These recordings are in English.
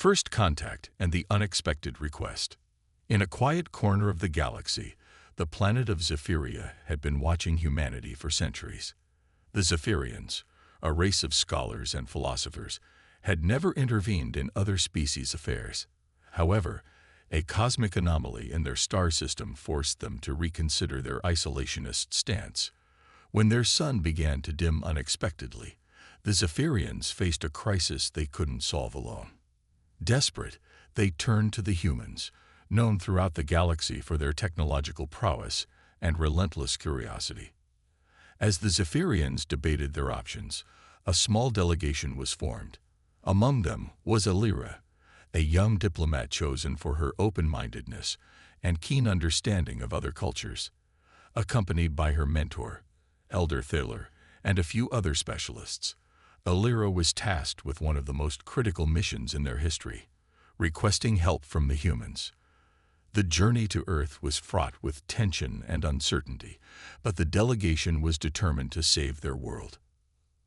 First Contact and the Unexpected Request. In a quiet corner of the galaxy, the planet of Zephyria had been watching humanity for centuries. The Zephyrians, a race of scholars and philosophers, had never intervened in other species' affairs. However, a cosmic anomaly in their star system forced them to reconsider their isolationist stance. When their sun began to dim unexpectedly, the Zephyrians faced a crisis they couldn't solve alone. Desperate, they turned to the humans, known throughout the galaxy for their technological prowess and relentless curiosity. As the Zephyrians debated their options, a small delegation was formed. Among them was Alira, a young diplomat chosen for her open-mindedness and keen understanding of other cultures. Accompanied by her mentor, Elder Thaler, and a few other specialists, Alira was tasked with one of the most critical missions in their history, requesting help from the humans. The journey to Earth was fraught with tension and uncertainty, but the delegation was determined to save their world.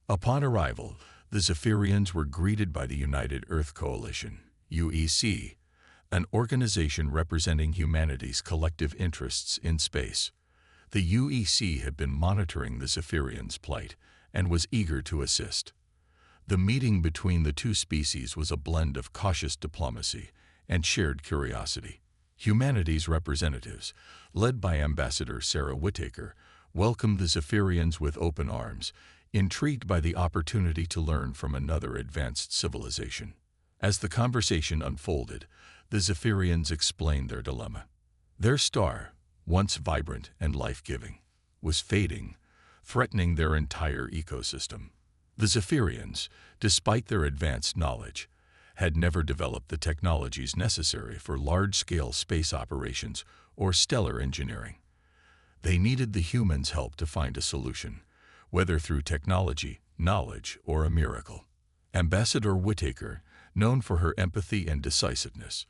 Upon arrival, the Zephyrians were greeted by the United Earth Coalition, UEC, an organization representing humanity's collective interests in space. The UEC had been monitoring the Zephyrians' plight and was eager to assist. The meeting between the two species was a blend of cautious diplomacy and shared curiosity. Humanity's representatives, led by Ambassador Sarah Whittaker, welcomed the Zephyrians with open arms, intrigued by the opportunity to learn from another advanced civilization. As the conversation unfolded, the Zephyrians explained their dilemma. Their star, once vibrant and life-giving, was fading, threatening their entire ecosystem. The Zephyrians, despite their advanced knowledge, had never developed the technologies necessary for large-scale space operations or stellar engineering. They needed the humans' help to find a solution, whether through technology, knowledge, or a miracle. Ambassador Whittaker, known for her empathy and decisiveness,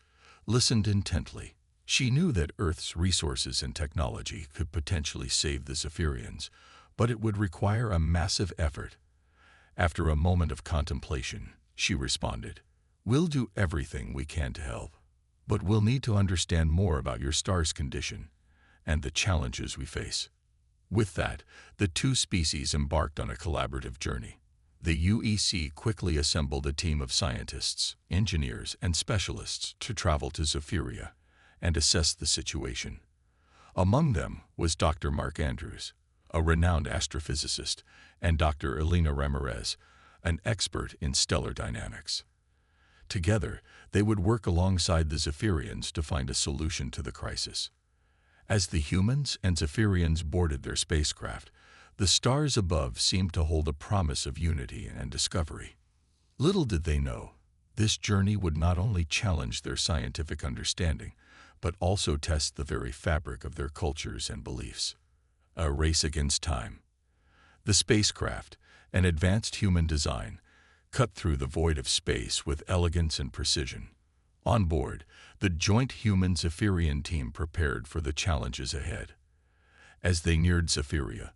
listened intently. She knew that Earth's resources and technology could potentially save the Zephyrians, but it would require a massive effort. After a moment of contemplation, she responded, "We'll do everything we can to help, but we'll need to understand more about your star's condition and the challenges we face." With that, the two species embarked on a collaborative journey. The UEC quickly assembled a team of scientists, engineers, and specialists to travel to Zephyria and assess the situation. Among them was Dr. Mark Andrews, a renowned astrophysicist, and Dr. Elena Ramirez, an expert in stellar dynamics. Together, they would work alongside the Zephyrians to find a solution to the crisis. As the humans and Zephyrians boarded their spacecraft, the stars above seemed to hold a promise of unity and discovery. Little did they know, this journey would not only challenge their scientific understanding, but also test the very fabric of their cultures and beliefs. A race against time. The spacecraft, an advanced human design, cut through the void of space with elegance and precision. On board, the joint human-Zephyrian team prepared for the challenges ahead. As they neared Zephyria,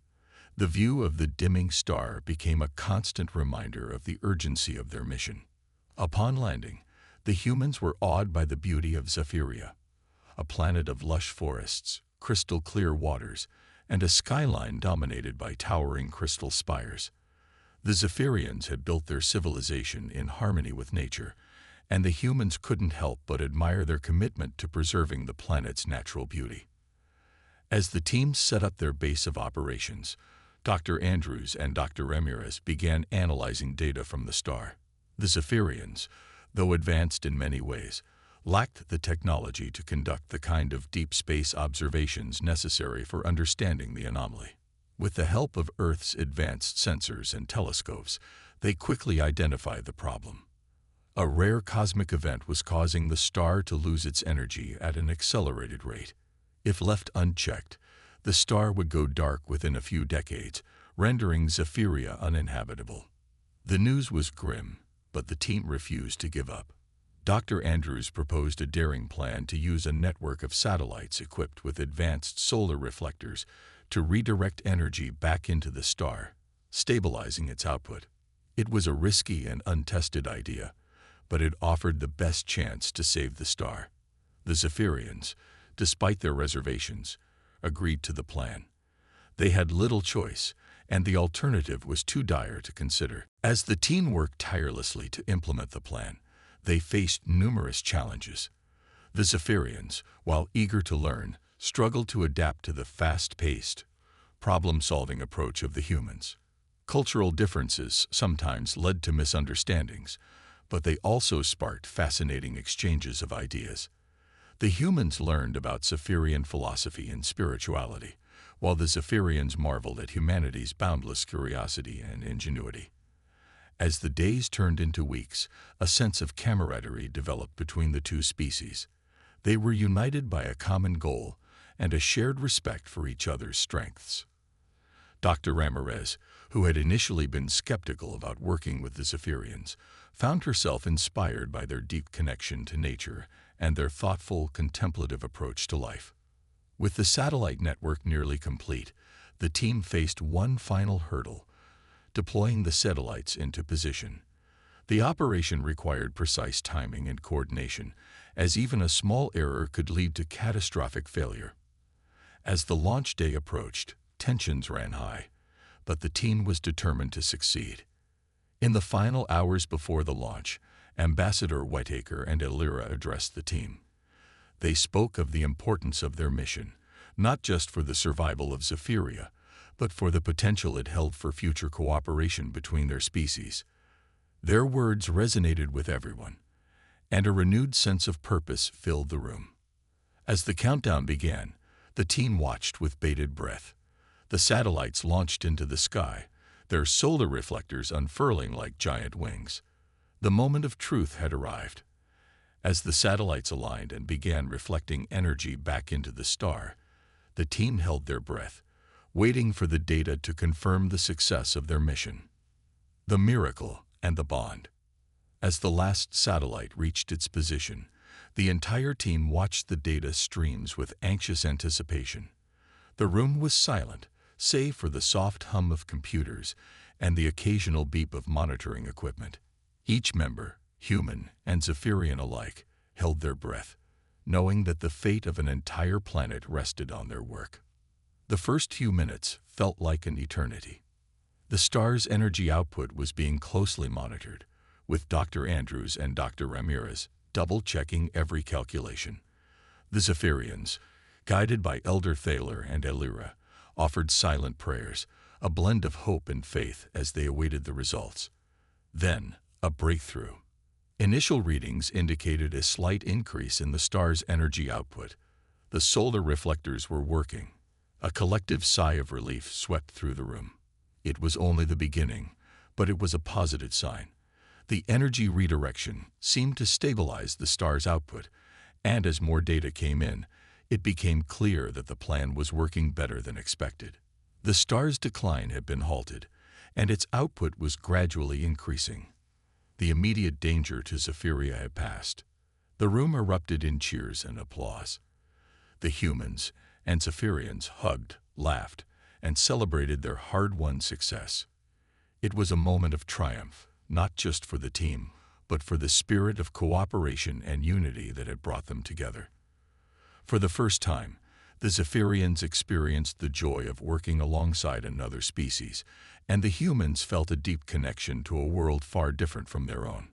the view of the dimming star became a constant reminder of the urgency of their mission. Upon landing, the humans were awed by the beauty of Zephyria, a planet of lush forests, crystal-clear waters, and a skyline dominated by towering crystal spires. The Zephyrians had built their civilization in harmony with nature, and the humans couldn't help but admire their commitment to preserving the planet's natural beauty. As the teams set up their base of operations, Dr. Andrews and Dr. Ramirez began analyzing data from the star. The Zephyrians, though advanced in many ways, lacked the technology to conduct the kind of deep space observations necessary for understanding the anomaly. With the help of Earth's advanced sensors and telescopes, they quickly identified the problem. A rare cosmic event was causing the star to lose its energy at an accelerated rate. If left unchecked, the star would go dark within a few decades, rendering Zephyria uninhabitable. The news was grim, but the team refused to give up. Dr. Andrews proposed a daring plan to use a network of satellites equipped with advanced solar reflectors to redirect energy back into the star, stabilizing its output. It was a risky and untested idea, but it offered the best chance to save the star. The Zephyrians, despite their reservations, agreed to the plan. They had little choice, and the alternative was too dire to consider. As the team worked tirelessly to implement the plan, they faced numerous challenges. The Zephyrians, while eager to learn, struggled to adapt to the fast-paced, problem-solving approach of the humans. Cultural differences sometimes led to misunderstandings, but they also sparked fascinating exchanges of ideas. The humans learned about Zephyrian philosophy and spirituality, while the Zephyrians marveled at humanity's boundless curiosity and ingenuity. As the days turned into weeks, a sense of camaraderie developed between the two species. They were united by a common goal and a shared respect for each other's strengths. Dr. Ramirez, who had initially been skeptical about working with the Zephyrians, found herself inspired by their deep connection to nature and their thoughtful, contemplative approach to life. With the satellite network nearly complete, the team faced one final hurdle: deploying the satellites into position. The operation required precise timing and coordination, as even a small error could lead to catastrophic failure. As the launch day approached, tensions ran high, but the team was determined to succeed. In the final hours before the launch, Ambassador Whitaker and Elira addressed the team. They spoke of the importance of their mission, not just for the survival of Zephyria, but for the potential it held for future cooperation between their species. Their words resonated with everyone, and a renewed sense of purpose filled the room. As the countdown began, the team watched with bated breath. The satellites launched into the sky, their solar reflectors unfurling like giant wings. The moment of truth had arrived. As the satellites aligned and began reflecting energy back into the star, the team held their breath, waiting for the data to confirm the success of their mission. The miracle and the bond. As the last satellite reached its position, the entire team watched the data streams with anxious anticipation. The room was silent, save for the soft hum of computers and the occasional beep of monitoring equipment. Each member, human and Zephyrian alike, held their breath, knowing that the fate of an entire planet rested on their work. The first few minutes felt like an eternity. The star's energy output was being closely monitored, with Dr. Andrews and Dr. Ramirez double-checking every calculation. The Zephyrians, guided by Elder Thaler and Elira, offered silent prayers, a blend of hope and faith as they awaited the results. Then, a breakthrough. Initial readings indicated a slight increase in the star's energy output. The solar reflectors were working. A collective sigh of relief swept through the room. It was only the beginning, but it was a positive sign. The energy redirection seemed to stabilize the star's output, and as more data came in, it became clear that the plan was working better than expected. The star's decline had been halted, and its output was gradually increasing. The immediate danger to Zephyria had passed. The room erupted in cheers and applause. The humans and Zephyrians hugged, laughed, and celebrated their hard-won success. It was a moment of triumph, not just for the team, but for the spirit of cooperation and unity that had brought them together. For the first time, the Zephyrians experienced the joy of working alongside another species, and the humans felt a deep connection to a world far different from their own.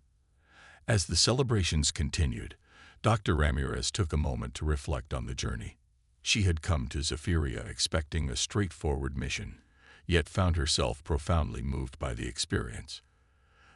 As the celebrations continued, Dr. Ramirez took a moment to reflect on the journey. She had come to Zephyria expecting a straightforward mission, yet found herself profoundly moved by the experience.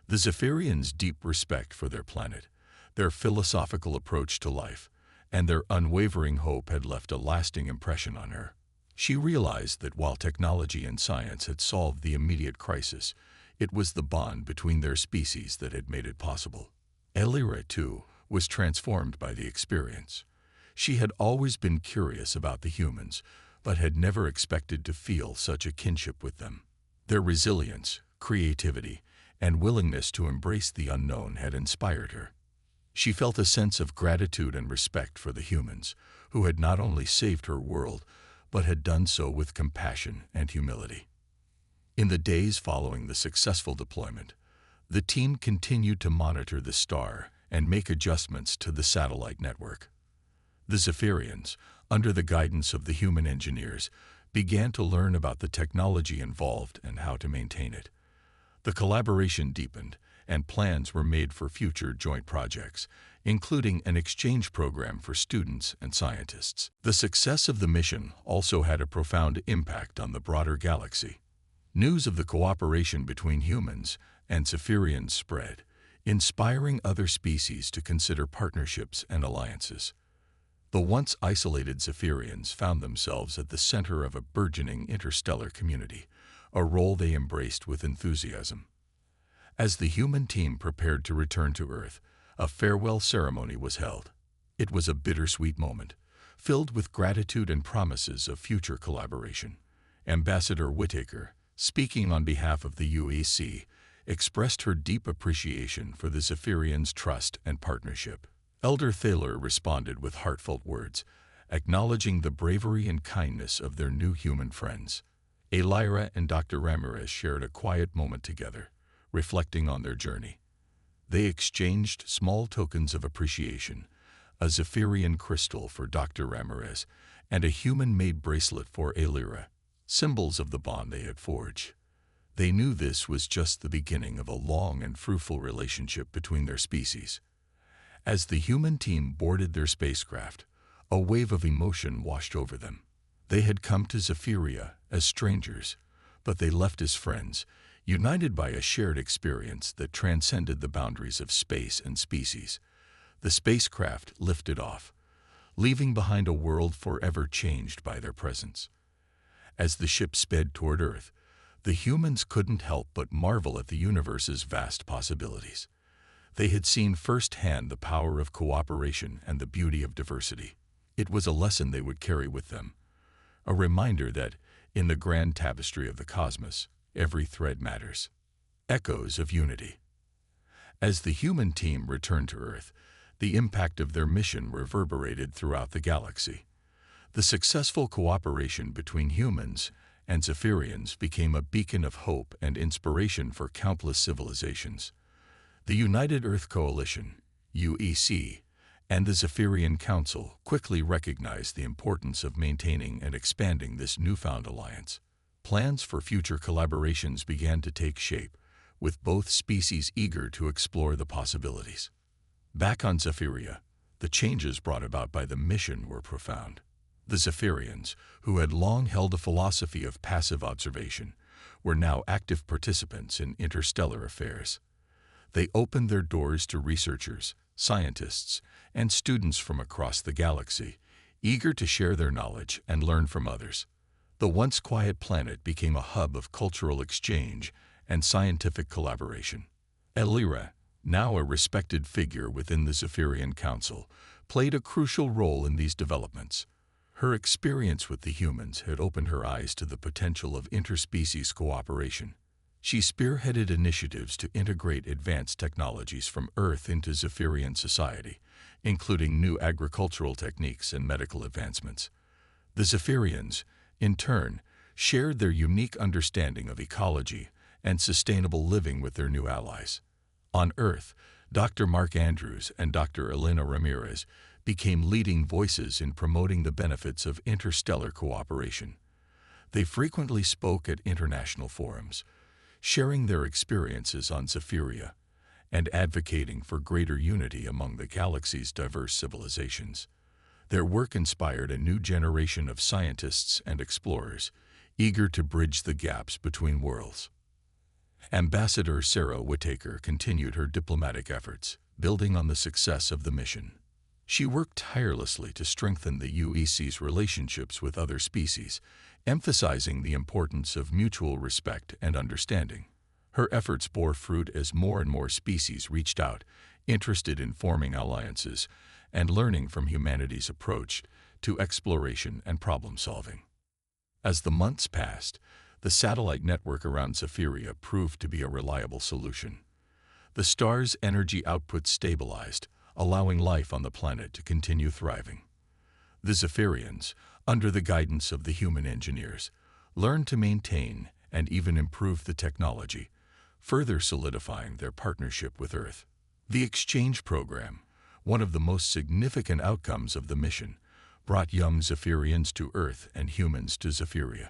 The Zephyrians' deep respect for their planet, their philosophical approach to life, and their unwavering hope had left a lasting impression on her. She realized that while technology and science had solved the immediate crisis, it was the bond between their species that had made it possible. Elira, too, was transformed by the experience. She had always been curious about the humans, but had never expected to feel such a kinship with them. Their resilience, creativity, and willingness to embrace the unknown had inspired her. She felt a sense of gratitude and respect for the humans, who had not only saved her world, but had done so with compassion and humility. In the days following the successful deployment, The team continued to monitor the star and make adjustments to the satellite network. The Zephyrians, under the guidance of the human engineers, began to learn about the technology involved and how to maintain it. The collaboration deepened, and plans were made for future joint projects, including an exchange program for students and scientists. The success of the mission also had a profound impact on the broader galaxy. News of the cooperation between humans and Zephyrians spread, inspiring other species to consider partnerships and alliances. The once isolated Zephyrians found themselves at the center of a burgeoning interstellar community, a role they embraced with enthusiasm. As the human team prepared to return to Earth, a farewell ceremony was held. It was a bittersweet moment, filled with gratitude and promises of future collaboration. Ambassador Whittaker, speaking on behalf of the UEC, expressed her deep appreciation for the Zephyrians' trust and partnership. Elder Thaler responded with heartfelt words, acknowledging the bravery and kindness of their new human friends. Elira and Dr. Ramirez shared a quiet moment together, reflecting on their journey. They exchanged small tokens of appreciation, a Zephyrian crystal for Dr. Ramirez and a human-made bracelet for Elira, symbols of the bond they had forged. They knew this was just the beginning of a long and fruitful relationship between their species. As the human team boarded their spacecraft, a wave of emotion washed over them. They had come to Zephyria as strangers, but they left as friends, united by a shared experience that transcended the boundaries of space and species. The spacecraft lifted off, leaving behind a world forever changed by their presence. As the ship sped toward Earth, the humans couldn't help but marvel at the universe's vast possibilities. They had seen firsthand the power of cooperation and the beauty of diversity. It was a lesson they would carry with them, a reminder that, in the grand tapestry of the cosmos, every thread matters. Echoes of unity. As the human team returned to Earth, the impact of their mission reverberated throughout the galaxy. The successful cooperation between humans and Zephyrians became a beacon of hope and inspiration for countless civilizations. The United Earth Coalition, UEC, and the Zephyrian Council quickly recognized the importance of maintaining and expanding this newfound alliance. Plans for future collaborations began to take shape, with both species eager to explore the possibilities. Back on Zephyria, the changes brought about by the mission were profound. The Zephyrians, who had long held a philosophy of passive observation, were now active participants in interstellar affairs. They opened their doors to researchers, scientists, and students from across the galaxy, eager to share their knowledge and learn from others. The once quiet planet became a hub of cultural exchange and scientific collaboration. Elira, now a respected figure within the Zephyrian Council, played a crucial role in these developments. Her experience with the humans had opened her eyes to the potential of interspecies cooperation. She spearheaded initiatives to integrate advanced technologies from Earth into Zephyrian society, including new agricultural techniques and medical advancements. The Zephyrians, in turn, shared their unique understanding of ecology and sustainable living with their new allies. On Earth, Dr. Mark Andrews and Dr. Elena Ramirez became leading voices in promoting the benefits of interstellar cooperation. They frequently spoke at international forums, sharing their experiences on Zephyria and advocating for greater unity among the galaxy's diverse civilizations. Their work inspired a new generation of scientists and explorers, eager to bridge the gaps between worlds. Ambassador Sarah Whittaker continued her diplomatic efforts, building on the success of the mission. She worked tirelessly to strengthen the UEC's relationships with other species, emphasizing the importance of mutual respect and understanding. Her efforts bore fruit as more and more species reached out, interested in forming alliances and learning from humanity's approach to exploration and problem-solving. As the months passed, the satellite network around Zephyria proved to be a reliable solution. The star's energy output stabilized, allowing life on the planet to continue thriving. The Zephyrians, under the guidance of the human engineers, learned to maintain and even improve the technology, further solidifying their partnership with Earth. The exchange program, one of the most significant outcomes of the mission, brought young Zephyrians to Earth and humans to Zephyria.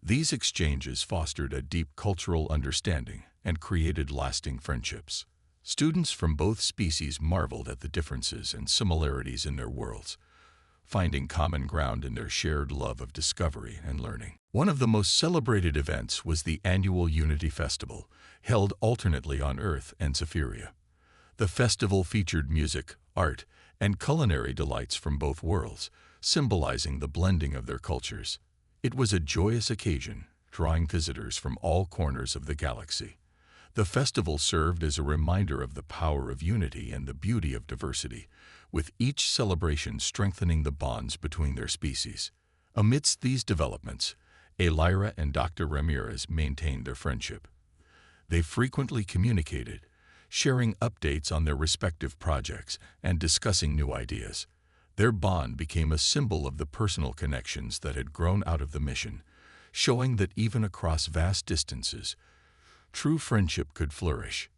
These exchanges fostered a deep cultural understanding and created lasting friendships. Students from both species marveled at the differences and similarities in their worlds, finding common ground in their shared love of discovery and learning. One of the most celebrated events was the annual Unity Festival, held alternately on Earth and Zephyria. The festival featured music, art, and culinary delights from both worlds, symbolizing the blending of their cultures. It was a joyous occasion, drawing visitors from all corners of the galaxy. The festival served as a reminder of the power of unity and the beauty of diversity, with each celebration strengthening the bonds between their species. Amidst these developments, Elira and Dr. Ramirez maintained their friendship. They frequently communicated, sharing updates on their respective projects and discussing new ideas. Their bond became a symbol of the personal connections that had grown out of the mission, showing that even across vast distances, true friendship could flourish.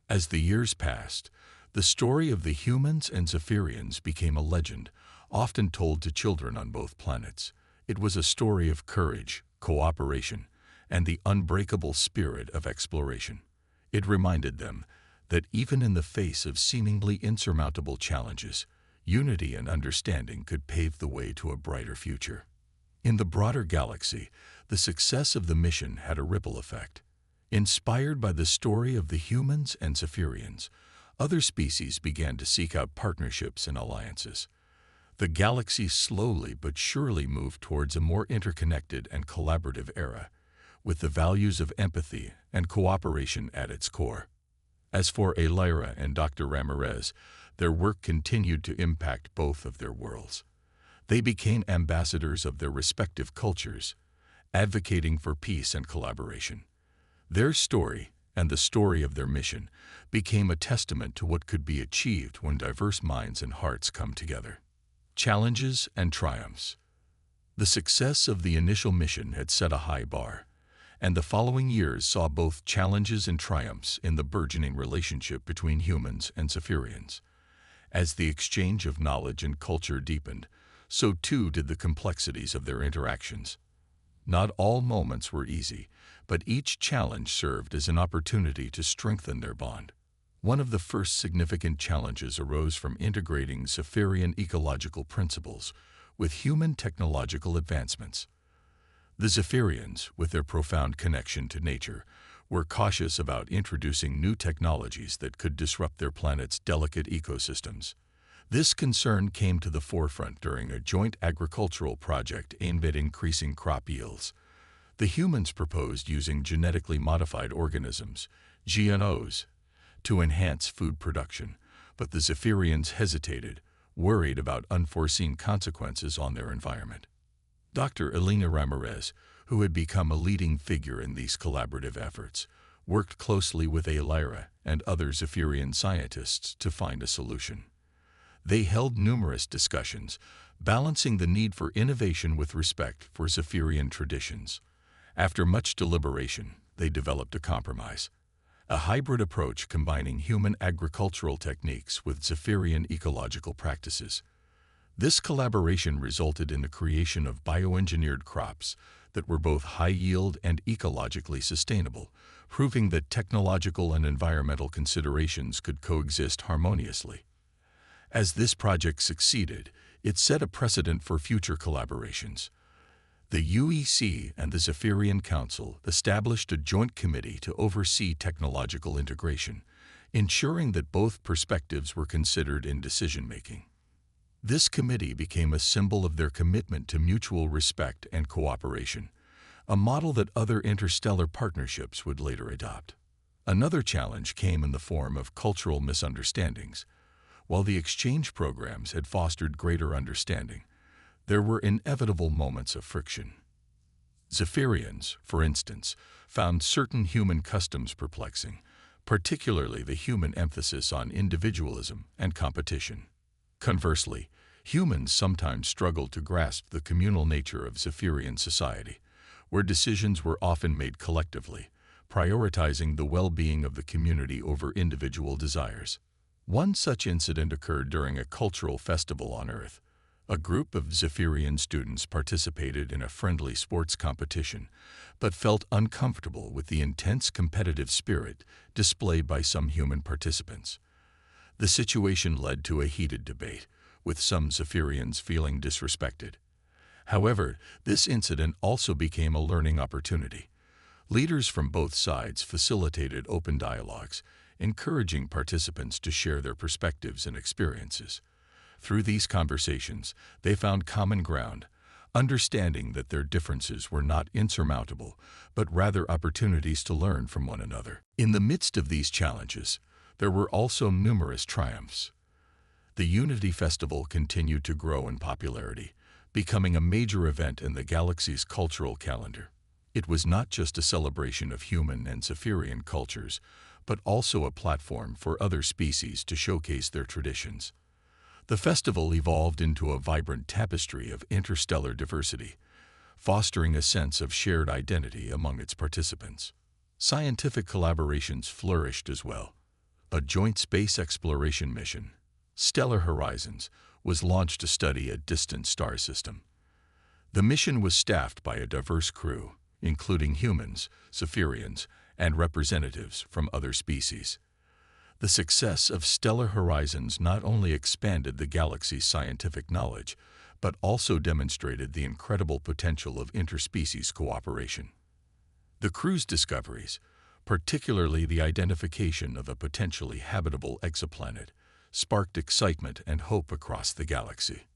As the years passed, the story of the humans and Zephyrians became a legend, often told to children on both planets. It was a story of courage, cooperation, and the unbreakable spirit of exploration. It reminded them that even in the face of seemingly insurmountable challenges, unity and understanding could pave the way to a brighter future. In the broader galaxy, the success of the mission had a ripple effect. Inspired by the story of the humans and Zephyrians, other species began to seek out partnerships and alliances. The galaxy slowly but surely moved towards a more interconnected and collaborative era, with the values of empathy and cooperation at its core. As for Elira and Dr. Ramirez, their work continued to impact both of their worlds. They became ambassadors of their respective cultures, advocating for peace and collaboration. Their story, and the story of their mission, became a testament to what could be achieved when diverse minds and hearts come together. Challenges and triumphs. The success of the initial mission had set a high bar, and the following years saw both challenges and triumphs in the burgeoning relationship between humans and Zephyrians. As the exchange of knowledge and culture deepened, so too did the complexities of their interactions. Not all moments were easy, but each challenge served as an opportunity to strengthen their bond. One of the first significant challenges arose from integrating Zephyrian ecological principles with human technological advancements. The Zephyrians, with their profound connection to nature, were cautious about introducing new technologies that could disrupt their planet's delicate ecosystems. This concern came to the forefront during a joint agricultural project aimed at increasing crop yields. The humans proposed using genetically modified organisms, GMOs, to enhance food production, but the Zephyrians hesitated, worried about unforeseen consequences on their environment. Dr. Elena Ramirez, who had become a leading figure in these collaborative efforts, worked closely with Elira and other Zephyrian scientists to find a solution. They held numerous discussions, balancing the need for innovation with respect for Zephyrian traditions. After much deliberation, they developed a compromise, a hybrid approach combining human agricultural techniques with Zephyrian ecological practices. This collaboration resulted in the creation of bioengineered crops that were both high-yield and ecologically sustainable, proving that technological and environmental considerations could coexist harmoniously. As this project succeeded, it set a precedent for future collaborations. The UEC and the Zephyrian Council established a joint committee to oversee technological integration, ensuring that both perspectives were considered in decision-making. This committee became a symbol of their commitment to mutual respect and cooperation, a model that other interstellar partnerships would later adopt. Another challenge came in the form of cultural misunderstandings. While the exchange programs had fostered greater understanding, there were inevitable moments of friction. Zephyrians, for instance, found certain human customs perplexing, particularly the human emphasis on individualism and competition. Conversely, humans sometimes struggled to grasp the communal nature of Zephyrian society, where decisions were often made collectively, prioritizing the well-being of the community over individual desires. One such incident occurred during a cultural festival on Earth. A group of Zephyrian students participated in a friendly sports competition, but felt uncomfortable with the intense competitive spirit displayed by some human participants. The situation led to a heated debate, with some Zephyrians feeling disrespected. However, this incident also became a learning opportunity. Leaders from both sides facilitated open dialogues, encouraging participants to share their perspectives and experiences. Through these conversations, they found common ground, understanding that their differences were not insurmountable, but rather opportunities to learn from one another. In the midst of these challenges, there were also numerous triumphs. The Unity Festival continued to grow in popularity, becoming a major event in the galaxy's cultural calendar. It was not just a celebration of human and Zephyrian cultures, but also a platform for other species to showcase their traditions. The festival evolved into a vibrant tapestry of interstellar diversity, fostering a sense of shared identity among its participants. Scientific collaborations flourished as well. A joint space exploration mission, Stellar Horizons, was launched to study a distant star system. The mission was staffed by a diverse crew, including humans, Zephyrians, and representatives from other species. The success of Stellar Horizons not only expanded the galaxy's scientific knowledge, but also demonstrated the incredible potential of interspecies cooperation. The crew's discoveries, particularly the identification of a potentially habitable exoplanet, sparked excitement and hope across the galaxy.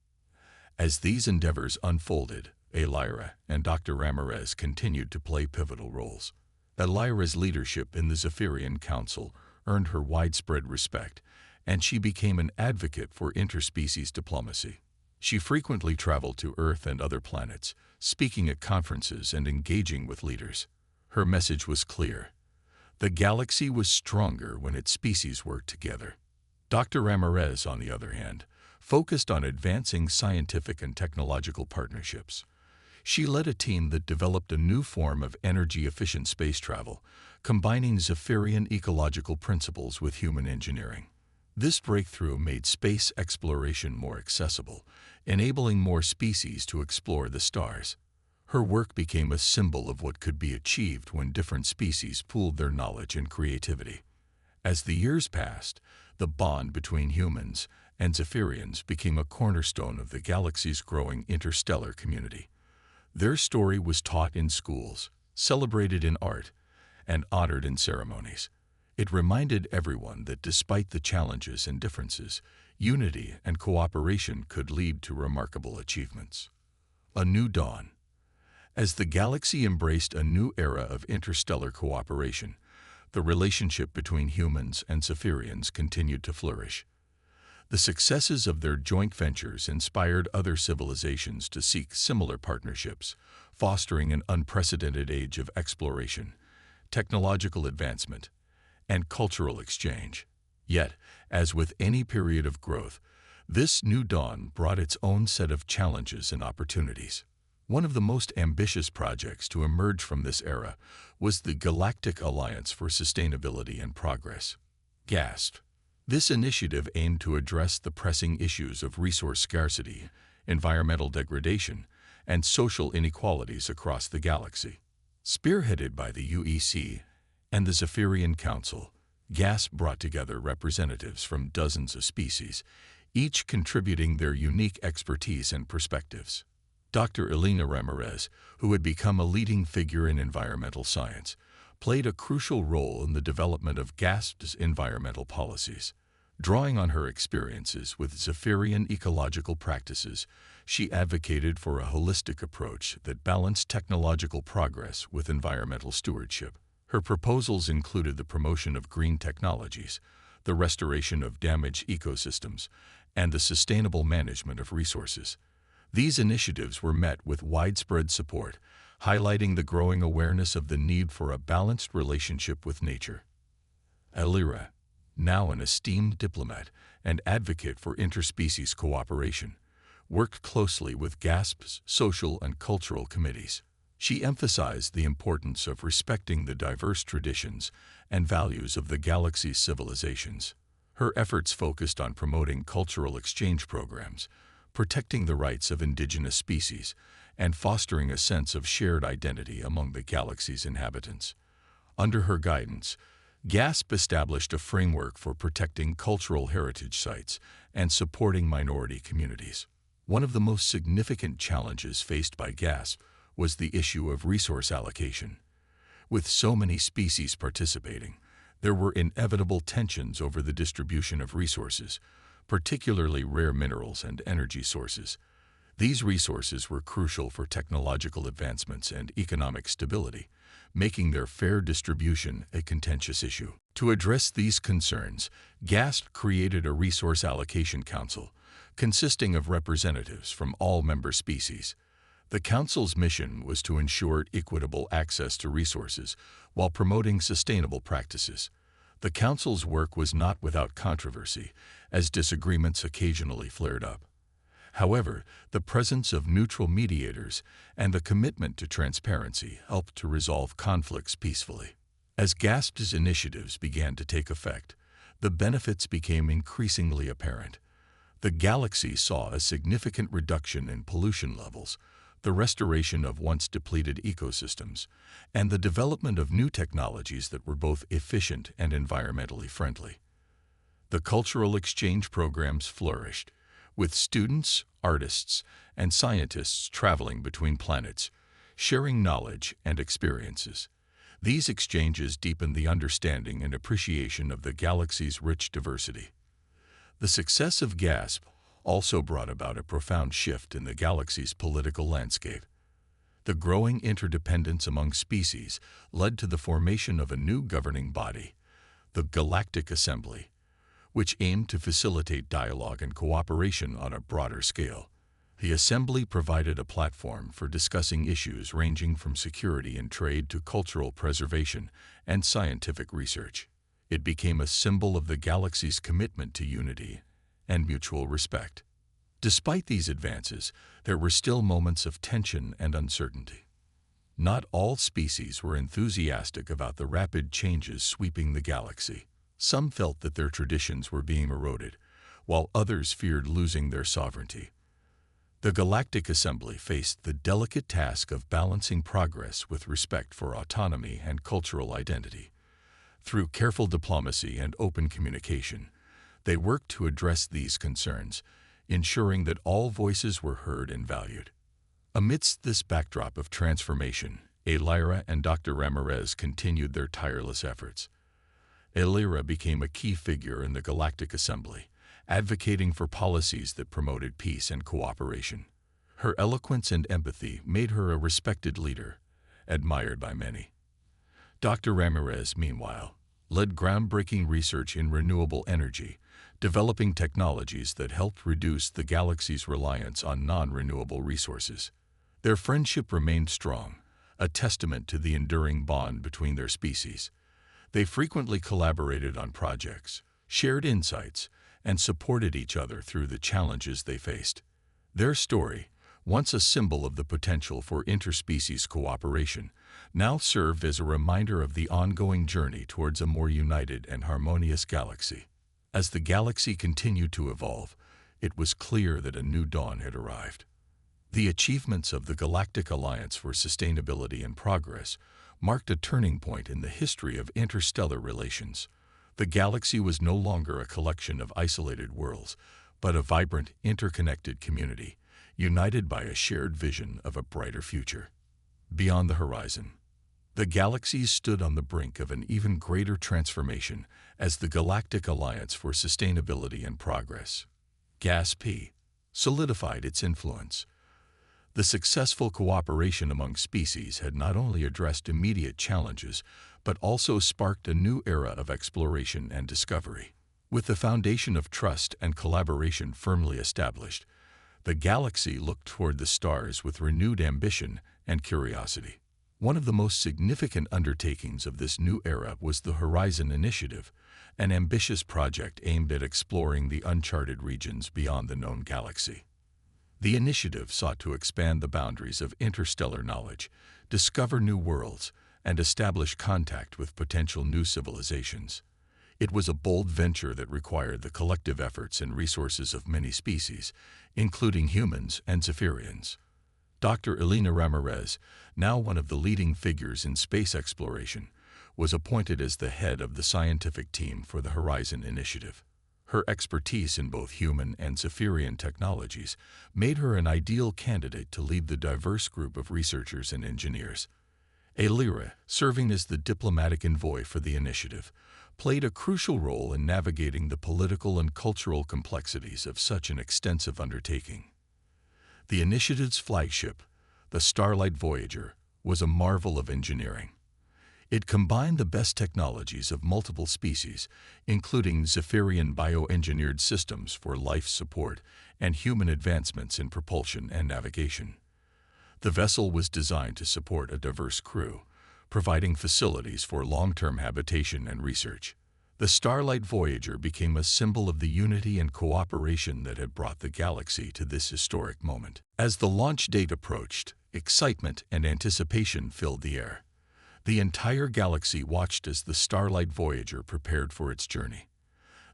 As these endeavors unfolded, Elira and Dr. Ramirez continued to play pivotal roles. Elira's leadership in the Zephyrian Council earned her widespread respect, and she became an advocate for interspecies diplomacy. She frequently traveled to Earth and other planets, speaking at conferences and engaging with leaders. Her message was clear. The galaxy was stronger when its species worked together. Dr. Ramirez, on the other hand, focused on advancing scientific and technological partnerships. She led a team that developed a new form of energy-efficient space travel, combining Zephyrian ecological principles with human engineering. This breakthrough made space exploration more accessible, enabling more species to explore the stars. Her work became a symbol of what could be achieved when different species pooled their knowledge and creativity. As the years passed, the bond between humans and Zephyrians became a cornerstone of the galaxy's growing interstellar community. Their story was taught in schools, celebrated in art, and honored in ceremonies. It reminded everyone that despite the challenges and differences, unity and cooperation could lead to remarkable achievements. A new dawn. As the galaxy embraced a new era of interstellar cooperation, the relationship between humans and Zephyrians continued to flourish. The successes of their joint ventures inspired other civilizations to seek similar partnerships, fostering an unprecedented age of exploration, technological advancement, and cultural exchange. Yet, as with any period of growth, this new dawn brought its own set of challenges and opportunities. One of the most ambitious projects to emerge from this era was the Galactic Alliance for Sustainability and Progress, GASP. This initiative aimed to address the pressing issues of resource scarcity, environmental degradation, and social inequalities across the galaxy. Spearheaded by the UEC and the Zephyrian Council, GASP brought together representatives from dozens of species, each contributing their unique expertise and perspectives. Dr. Elena Ramirez, who had become a leading figure in environmental science, played a crucial role in the development of GASP's environmental policies. Drawing on her experiences with Zephyrian ecological practices, she advocated for a holistic approach that balanced technological progress with environmental stewardship. Her proposals included the promotion of green technologies, the restoration of damaged ecosystems, and the sustainable management of resources. These initiatives were met with widespread support, highlighting the growing awareness of the need for a balanced relationship with nature. Elira, now an esteemed diplomat and advocate for interspecies cooperation, worked closely with GASP's social and cultural committees. She emphasized the importance of respecting the diverse traditions and values of the galaxy's civilizations. Her efforts focused on promoting cultural exchange programs, protecting the rights of indigenous species, and fostering a sense of shared identity among the galaxy's inhabitants. Under her guidance, GASP established a framework for protecting cultural heritage sites and supporting minority communities. One of the most significant challenges faced by GASP was the issue of resource allocation. With so many species participating, there were inevitable tensions over the distribution of resources, particularly rare minerals and energy sources. These resources were crucial for technological advancements and economic stability, making their fair distribution a contentious issue. To address these concerns, GASP created a Resource Allocation Council, consisting of representatives from all member species. The Council's mission was to ensure equitable access to resources while promoting sustainable practices. The Council's work was not without controversy, as disagreements occasionally flared up. However, the presence of neutral mediators and the commitment to transparency helped to resolve conflicts peacefully. As GASP's initiatives began to take effect, the benefits became increasingly apparent. The galaxy saw a significant reduction in pollution levels, the restoration of once-depleted ecosystems, and the development of new technologies that were both efficient and environmentally friendly. The cultural exchange programs flourished, with students, artists, and scientists traveling between planets, sharing knowledge and experiences. These exchanges deepened the understanding and appreciation of the galaxy's rich diversity. The success of GASP also brought about a profound shift in the galaxy's political landscape. The growing interdependence among species led to the formation of a new governing body, the Galactic Assembly, which aimed to facilitate dialogue and cooperation on a broader scale. The Assembly provided a platform for discussing issues ranging from security and trade to cultural preservation and scientific research. It became a symbol of the galaxy's commitment to unity and mutual respect. Despite these advances, there were still moments of tension and uncertainty. Not all species were enthusiastic about the rapid changes sweeping the galaxy. Some felt that their traditions were being eroded, while others feared losing their sovereignty. The Galactic Assembly faced the delicate task of balancing progress with respect for autonomy and cultural identity. Through careful diplomacy and open communication, they worked to address these concerns, ensuring that all voices were heard and valued. Amidst this backdrop of transformation, Elira and Dr. Ramirez continued their tireless efforts. Elira became a key figure in the Galactic Assembly, advocating for policies that promoted peace and cooperation. Her eloquence and empathy made her a respected leader, admired by many. Dr. Ramirez, meanwhile, led groundbreaking research in renewable energy, developing technologies that helped reduce the galaxy's reliance on non-renewable resources. Their friendship remained strong, a testament to the enduring bond between their species. They frequently collaborated on projects, shared insights, and supported each other through the challenges they faced. Their story, once a symbol of the potential for interspecies cooperation, now served as a reminder of the ongoing journey towards a more united and harmonious galaxy. As the galaxy continued to evolve, it was clear that a new dawn had arrived. The achievements of the Galactic Alliance for Sustainability and Progress marked a turning point in the history of interstellar relations. The galaxy was no longer a collection of isolated worlds, but a vibrant, interconnected community, united by a shared vision of a brighter future. Beyond the horizon, the galaxy stood on the brink of an even greater transformation as the Galactic Alliance for Sustainability and Progress, GASP, solidified its influence. The successful cooperation among species had not only addressed immediate challenges, but also sparked a new era of exploration and discovery. With the foundation of trust and collaboration firmly established, the galaxy looked toward the stars with renewed ambition and curiosity. One of the most significant undertakings of this new era was the Horizon Initiative, an ambitious project aimed at exploring the uncharted regions beyond the known galaxy. The initiative sought to expand the boundaries of interstellar knowledge, discover new worlds, and establish contact with potential new civilizations. It was a bold venture that required the collective efforts and resources of many species, including humans and Zephyrians. Dr. Elena Ramirez, now one of the leading figures in space exploration, was appointed as the head of the scientific team for the Horizon Initiative. Her expertise in both human and Zephyrian technologies made her an ideal candidate to lead the diverse group of researchers and engineers. Elira, serving as the diplomatic envoy for the initiative, played a crucial role in navigating the political and cultural complexities of such an extensive undertaking. The initiative's flagship, the Starlight Voyager, was a marvel of engineering. It combined the best technologies of multiple species, including Zephyrian bioengineered systems for life support and human advancements in propulsion and navigation. The vessel was designed to support a diverse crew, providing facilities for long-term habitation and research. The Starlight Voyager became a symbol of the unity and cooperation that had brought the galaxy to this historic moment. As the launch date approached, excitement and anticipation filled the air. The entire galaxy watched as the Starlight Voyager prepared for its journey.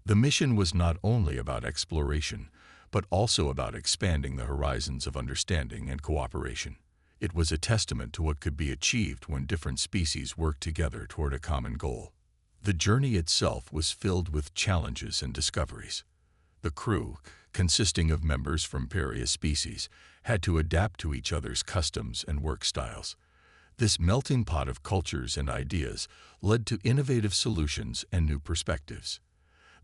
The mission was not only about exploration, but also about expanding the horizons of understanding and cooperation. It was a testament to what could be achieved when different species worked together toward a common goal. The journey itself was filled with challenges and discoveries. The crew, consisting of members from various species, had to adapt to each other's customs and work styles. This melting pot of cultures and ideas led to innovative solutions and new perspectives.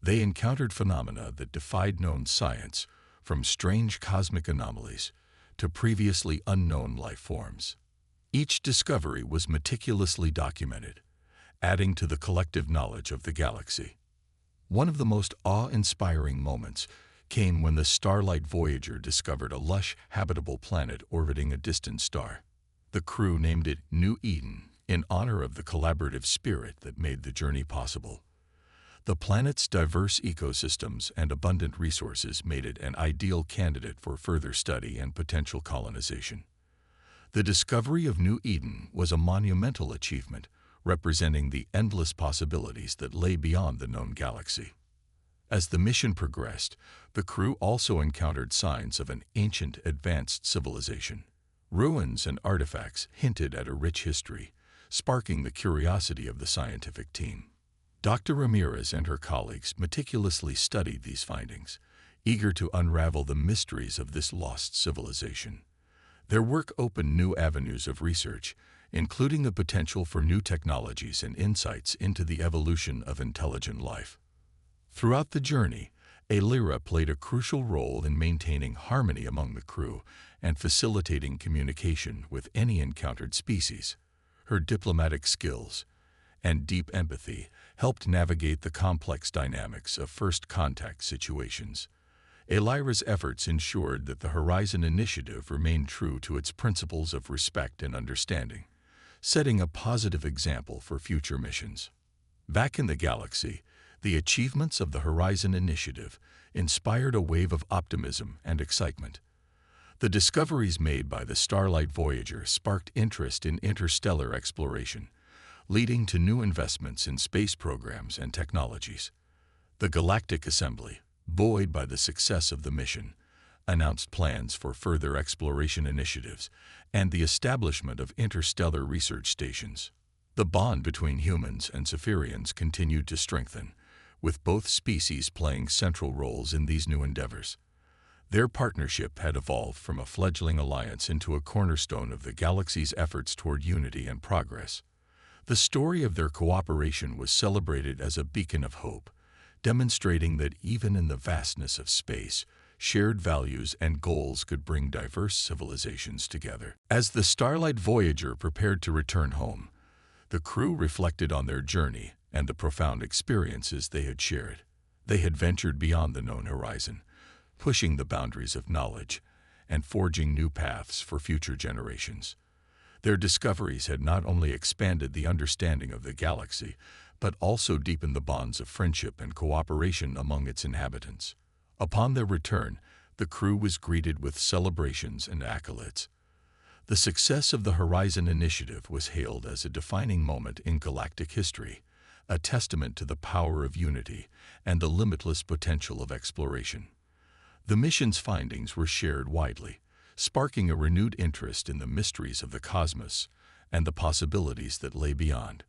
They encountered phenomena that defied known science, from strange cosmic anomalies to previously unknown life forms. Each discovery was meticulously documented, adding to the collective knowledge of the galaxy. One of the most awe-inspiring moments came when the Starlight Voyager discovered a lush, habitable planet orbiting a distant star. The crew named it New Eden in honor of the collaborative spirit that made the journey possible. The planet's diverse ecosystems and abundant resources made it an ideal candidate for further study and potential colonization. The discovery of New Eden was a monumental achievement, representing the endless possibilities that lay beyond the known galaxy. As the mission progressed, the crew also encountered signs of an ancient, advanced civilization. Ruins and artifacts hinted at a rich history, sparking the curiosity of the scientific team. Dr. Ramirez and her colleagues meticulously studied these findings, eager to unravel the mysteries of this lost civilization. Their work opened new avenues of research, including the potential for new technologies and insights into the evolution of intelligent life. Throughout the journey, Elira played a crucial role in maintaining harmony among the crew and facilitating communication with any encountered species. Her diplomatic skills and deep empathy helped navigate the complex dynamics of first contact situations. Elira's efforts ensured that the Horizon Initiative remained true to its principles of respect and understanding, setting a positive example for future missions. Back in the galaxy, the achievements of the Horizon Initiative inspired a wave of optimism and excitement. The discoveries made by the Starlight Voyager sparked interest in interstellar exploration, leading to new investments in space programs and technologies. The Galactic Assembly, buoyed by the success of the mission, announced plans for further exploration initiatives and the establishment of interstellar research stations. The bond between humans and Zephyrians continued to strengthen, with both species playing central roles in these new endeavors. Their partnership had evolved from a fledgling alliance into a cornerstone of the galaxy's efforts toward unity and progress. The story of their cooperation was celebrated as a beacon of hope, demonstrating that even in the vastness of space, shared values and goals could bring diverse civilizations together. As the Starlight Voyager prepared to return home, the crew reflected on their journey and the profound experiences they had shared. They had ventured beyond the known horizon, pushing the boundaries of knowledge and forging new paths for future generations. Their discoveries had not only expanded the understanding of the galaxy, but also deepened the bonds of friendship and cooperation among its inhabitants. Upon their return, the crew was greeted with celebrations and accolades. The success of the Horizon Initiative was hailed as a defining moment in galactic history, a testament to the power of unity and the limitless potential of exploration. The mission's findings were shared widely, sparking a renewed interest in the mysteries of the cosmos and the possibilities that lay beyond.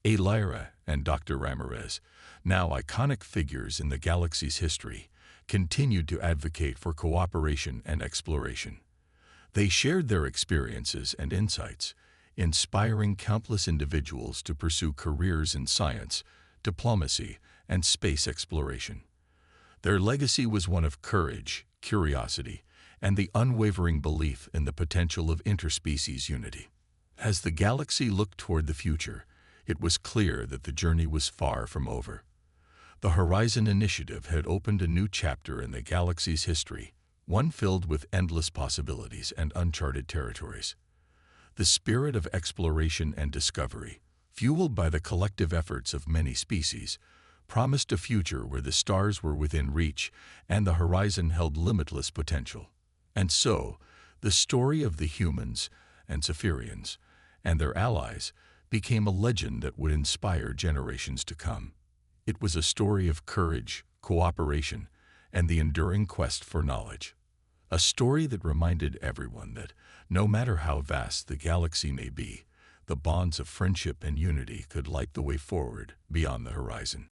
A. Lyra and Dr. Ramirez, now iconic figures in the galaxy's history, continued to advocate for cooperation and exploration. They shared their experiences and insights, inspiring countless individuals to pursue careers in science, diplomacy, and space exploration. Their legacy was one of courage, curiosity, and the unwavering belief in the potential of interspecies unity. As the galaxy looked toward the future, it was clear that the journey was far from over. The Horizon Initiative had opened a new chapter in the galaxy's history, one filled with endless possibilities and uncharted territories. The spirit of exploration and discovery, fueled by the collective efforts of many species, promised a future where the stars were within reach and the horizon held limitless potential. And so, the story of the humans and Zephyrians and their allies became a legend that would inspire generations to come. It was a story of courage, cooperation, and the enduring quest for knowledge. A story that reminded everyone that, no matter how vast the galaxy may be, the bonds of friendship and unity could light the way forward beyond the horizon.